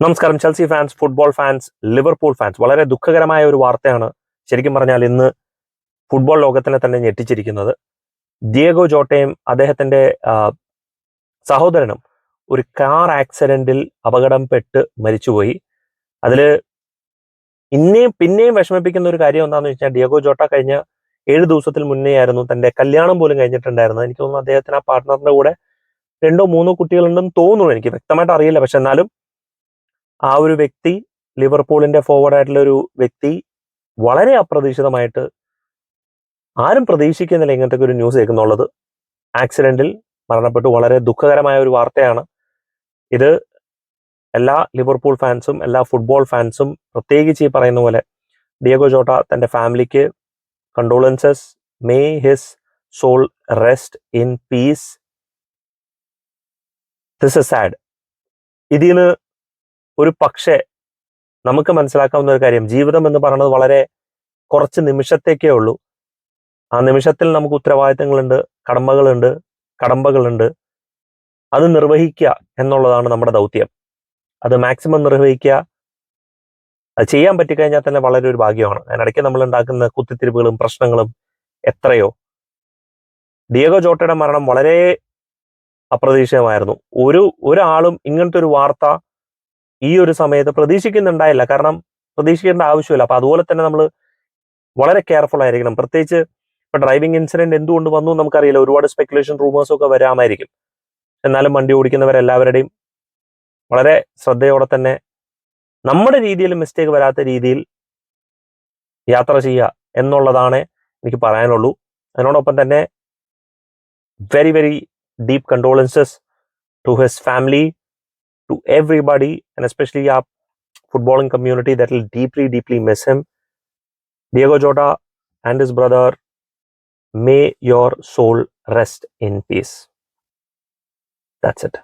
നമസ്കാരം. Chelsea fans, football fans, Liverpool fans, വളരെ ദുഃഖകരമായ ഒരു വാർത്തയാണ് ശരിക്കും പറഞ്ഞാൽ ഇന്ന് ഫുട്ബോൾ ലോകത്തിനെ തന്നെ ഞെട്ടിച്ചിരിക്കുന്നത്. ഡിയേഗോ ജോട്ടയും അദ്ദേഹത്തിന്റെ സഹോദരനും ഒരു കാർ ആക്സിഡന്റിൽ അപകടംപ്പെട്ട് മരിച്ചുപോയി. അതിൽ പിന്നെയും വിഷമിപ്പിക്കുന്ന ഒരു കാര്യം എന്താണെന്ന് വെച്ചാൽ, ഡിയേഗോ ജോട്ട കഴിഞ്ഞ 7 ദിവസത്തിൽ മുന്നേ ആയിരുന്നു തന്റെ കല്യാണം പോലും കഴിഞ്ഞിട്ടുണ്ടായിരുന്നത്. എനിക്ക് തോന്നുന്നു അദ്ദേഹത്തിന് ആ പാർട്ട്ണറിന്റെ കൂടെ 2 or 3 കുട്ടികളുണ്ടെന്ന് തോന്നുന്നു. എനിക്ക് വ്യക്തമായിട്ട് അറിയില്ല. പക്ഷെ എന്നാലും ആ ഒരു വ്യക്തി, ലിവർപൂളിന്റെ ഫോർവേഡ് ആയിട്ടുള്ള ഒരു വ്യക്തി, വളരെ അപ്രതീക്ഷിതമായിട്ട് ആരും പ്രതീക്ഷിക്കുന്നില്ല ഇങ്ങനത്തെ ഒരു ന്യൂസ് കേൾക്കുന്നുള്ളത്, ആക്സിഡന്റിൽ മരണപ്പെട്ടു. വളരെ ദുഃഖകരമായ ഒരു വാർത്തയാണ് ഇത്. എല്ലാ ലിവർപൂൾ ഫാൻസും എല്ലാ ഫുട്ബോൾ ഫാൻസും, പ്രത്യേകിച്ച് ഈ പറയുന്ന പോലെ ഡിയേഗോ ജോട്ട തന്റെ ഫാമിലിക്ക് condolences. May his soul rest in peace. This is sad. ഇതിന് ഒരു പക്ഷേ നമുക്ക് മനസ്സിലാക്കാവുന്ന ഒരു കാര്യം, ജീവിതം എന്ന് പറയുന്നത് വളരെ കുറച്ച് നിമിഷത്തേക്കേ ഉള്ളൂ. ആ നിമിഷത്തിൽ നമുക്ക് ഉത്തരവാദിത്തങ്ങളുണ്ട്, കടമ്പകളുണ്ട്. അത് നിർവഹിക്കുക എന്നുള്ളതാണ് നമ്മുടെ ദൗത്യം. അത് മാക്സിമം നിർവഹിക്കുക. അത് ചെയ്യാൻ പറ്റിക്കഴിഞ്ഞാൽ തന്നെ വളരെ ഒരു ഭാഗ്യമാണ്. അതിനിടയ്ക്ക് നമ്മൾ ഉണ്ടാക്കുന്ന കുത്തിത്തിരിപ്പുകളും പ്രശ്നങ്ങളും എത്രയോ. ഡിയേഗോ ജോട്ടയുടെ മരണം വളരെ അപ്രതീക്ഷിതമായിരുന്നു. ഒരാളും ഇങ്ങനത്തെ ഒരു വാർത്ത ഈ ഒരു സമയത്ത് പ്രതീക്ഷിക്കുന്നുണ്ടായില്ല. കാരണം പ്രതീക്ഷിക്കേണ്ട ആവശ്യമില്ല. അപ്പൊ അതുപോലെ തന്നെ നമ്മൾ വളരെ കെയർഫുൾ ആയിരിക്കണം. പ്രത്യേകിച്ച് ഇപ്പൊ ഡ്രൈവിംഗ് ഇൻസിഡന്റ് എന്തുകൊണ്ട് വന്നു നമുക്കറിയില്ല. ഒരുപാട് സ്പെക്കുലേഷൻ, റൂമേഴ്സും ഒക്കെ വരാമായിരിക്കും. എന്നാലും വണ്ടി ഓടിക്കുന്നവരെല്ലാവരുടെയും വളരെ ശ്രദ്ധയോടെ തന്നെ നമ്മുടെ രീതിയിൽ മിസ്റ്റേക്ക് വരാത്ത രീതിയിൽ യാത്ര ചെയ്യുക എന്നുള്ളതാണ് എനിക്ക് പറയാനുള്ളൂ. അതിനോടൊപ്പം തന്നെ very very deep condolences to his family, to everybody, and especially our footballing community that will deeply miss him. Diego Jota and his brother, may your soul rest in peace. That's it.